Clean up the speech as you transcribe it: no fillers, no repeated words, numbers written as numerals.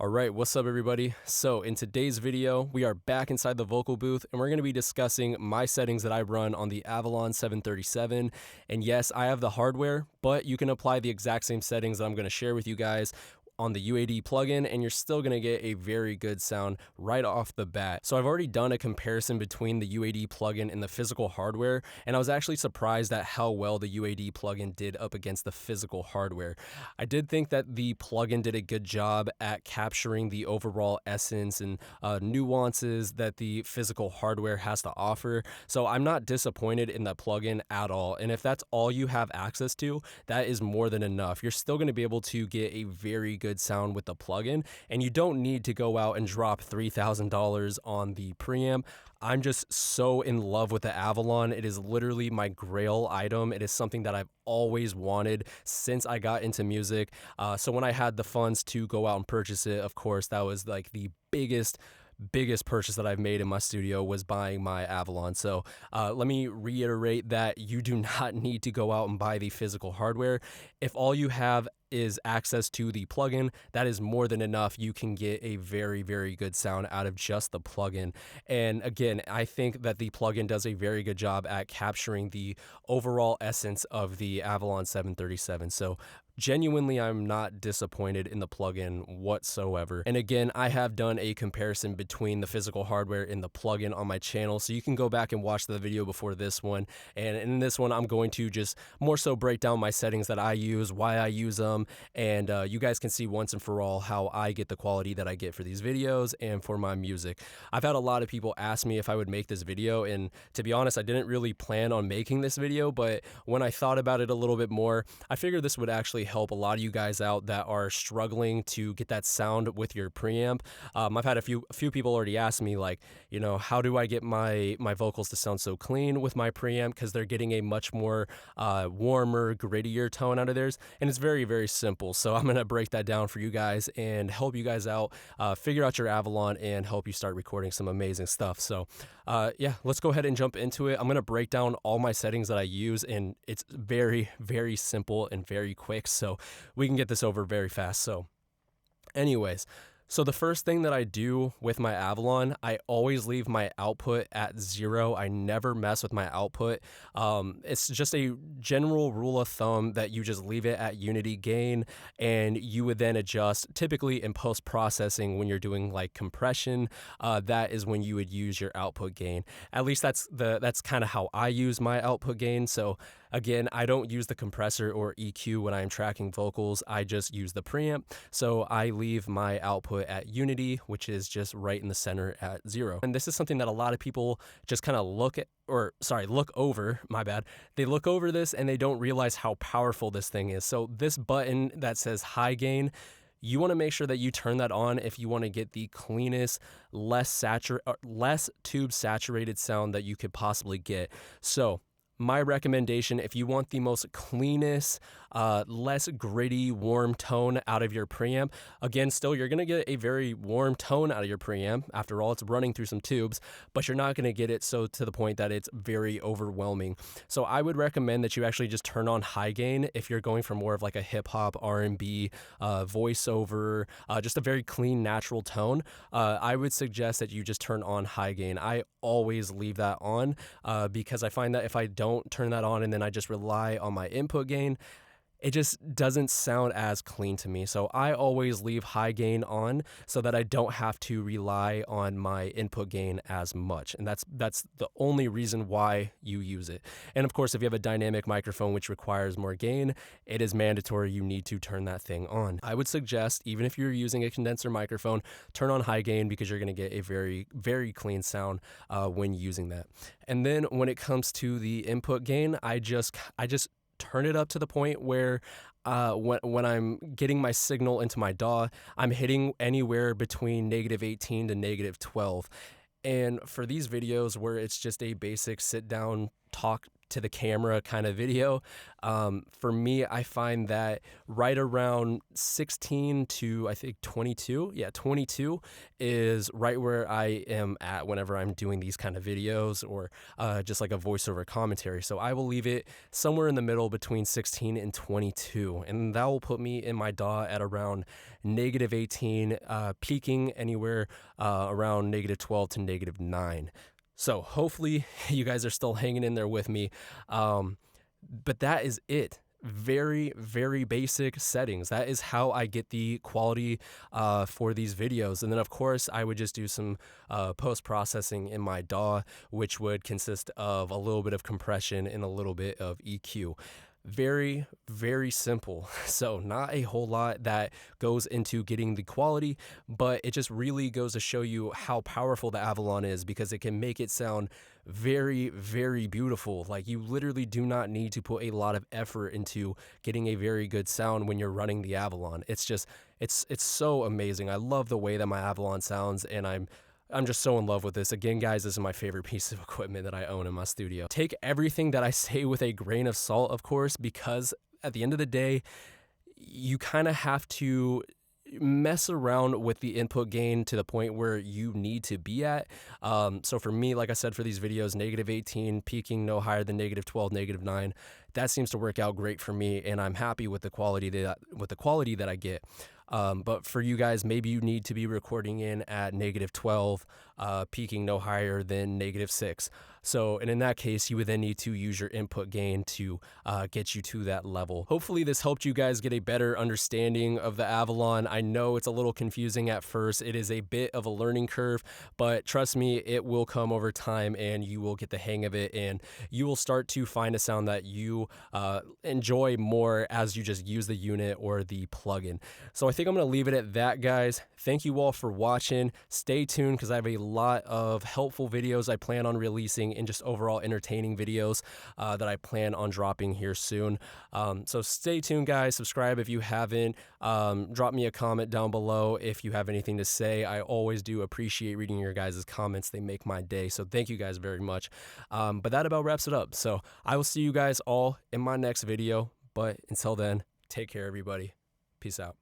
All right, what's up everybody? So in today's video, we are back inside the vocal booth and we're going to be discussing my settings that I run on the Avalon 737. And yes, I have the hardware, but you can apply the exact same settings that I'm going to share with you guys on the UAD plugin, and you're still going to get a very good sound right off the bat. So I've already done a comparison between the UAD plugin and the physical hardware, and I was actually surprised at how well the UAD plugin did up against the physical hardware. I did think that the plugin did a good job at capturing the overall essence and nuances that the physical hardware has to offer. So I'm not disappointed in the plugin at all. And if that's all you have access to, that is more than enough. You're still going to be able to get a very good sound with the plugin, and you don't need to go out and drop $3,000 on the preamp. I'm just so in love with the Avalon. It is literally my grail item. It is something that I've always wanted since I got into music. So when I had the funds to go out and purchase it, of course, that was like the biggest purchase that I've made in my studio was buying my Avalon. So let me reiterate that you do not need to go out and buy the physical hardware. If all you have is access to the plugin, that is more than enough. You can get a very, very good sound out of just the plugin. And again, I think that the plugin does a very good job at capturing the overall essence of the Avalon 737. So genuinely, I'm not disappointed in the plugin whatsoever. And again, I have done a comparison between the physical hardware and the plugin on my channel, so you can go back and watch the video before this one. And in this one, I'm going to just more so break down my settings that I use, why I use them, and you guys can see once and for all how I get the quality that I get for these videos and for my music. I've had a lot of people ask me if I would make this video, and to be honest, I didn't really plan on making this video, but when I thought about it a little bit more, I figured this would actually help a lot of you guys out that are struggling to get that sound with your preamp. I've had a few people already ask me, like, you know, how do I get my vocals to sound so clean with my preamp, because they're getting a much more warmer, grittier tone out of theirs, and it's very, very simple. So I'm gonna break that down for you guys and help you guys out, figure out your Avalon and help you start recording some amazing stuff. So yeah, let's go ahead and jump into it. I'm gonna break down all my settings that I use, and it's very, very simple and very quick, so we can get this over very fast. So anyways, so the first thing that I do with my Avalon, I always leave my output at 0. I never mess with my output. It's just a general rule of thumb that you just leave it at unity gain, and you would then adjust. Typically in post-processing, when you're doing like compression, that is when you would use your output gain. At least that's kind of how I use my output gain. So again, I don't use the compressor or EQ when I'm tracking vocals. I just use the preamp. So I leave my output at unity, which is just right in the center at 0. And this is something that a lot of people just kind of look over, my bad. They look over this and they don't realize how powerful this thing is. So this button that says high gain, you want to make sure that you turn that on if you want to get the cleanest, less tube saturated sound that you could possibly get. So my recommendation, if you want the most cleanest, less gritty, warm tone out of your preamp, again, still, you're going to get a very warm tone out of your preamp. After all, it's running through some tubes, but you're not going to get it so to the point that it's very overwhelming. So I would recommend that you actually just turn on high gain if you're going for more of like a hip hop, R&B, voiceover, just a very clean, natural tone. I would suggest that you just turn on high gain. I always leave that on because I find that if I don't turn that on and then I just rely on my input gain, it just doesn't sound as clean to me. So I always leave high gain on so that I don't have to rely on my input gain as much. And that's the only reason why you use it. And of course, if you have a dynamic microphone which requires more gain, it is mandatory you need to turn that thing on. I would suggest, even if you're using a condenser microphone, turn on high gain because you're going to get a very, very clean sound when using that. And then when it comes to the input gain, I just turn it up to the point where when I'm getting my signal into my DAW, I'm hitting anywhere between -18 to -12. And for these videos where it's just a basic sit down talk to the camera kind of video. For me, I find that right around 16 to I think 22, 22 is right where I am at whenever I'm doing these kind of videos or just like a voiceover commentary. So I will leave it somewhere in the middle between 16 and 22, and that will put me in my DAW at around -18, peaking anywhere around -12 to -9. So hopefully you guys are still hanging in there with me. But that is it. Very, very basic settings. That is how I get the quality for these videos. And then of course I would just do some post-processing in my DAW, which would consist of a little bit of compression and a little bit of EQ. Very, very simple. So not a whole lot that goes into getting the quality, but it just really goes to show you how powerful the Avalon is, because it can make it sound very, very beautiful. Like, you literally do not need to put a lot of effort into getting a very good sound when you're running the Avalon. It's just, it's so amazing. I love the way that my Avalon sounds, and I'm just so in love with this. Again, guys, this is my favorite piece of equipment that I own in my studio. Take everything that I say with a grain of salt, of course, because at the end of the day, you kind of have to mess around with the input gain to the point where you need to be at. So for me, like I said, for these videos, -18, peaking no higher than -12, -9, that seems to work out great for me, and I'm happy with the quality that I get. But for you guys, maybe you need to be recording in at -12, peaking no higher than -6. So, and in that case, you would then need to use your input gain to get you to that level. Hopefully this helped you guys get a better understanding of the Avalon. I know it's a little confusing at first. It is a bit of a learning curve, but trust me, it will come over time and you will get the hang of it, and you will start to find a sound that you enjoy more as you just use the unit or the plugin. So I think I'm going to leave it at that, guys. Thank you all for watching. Stay tuned because I have a lot of helpful videos I plan on releasing and just overall entertaining videos that I plan on dropping here soon. So stay tuned, guys. Subscribe if you haven't. Drop me a comment down below if you have anything to say. I always do appreciate reading your guys' comments. They make my day. So thank you guys very much. But that about wraps it up. So I will see you guys all in my next video. But until then, take care, everybody. Peace out.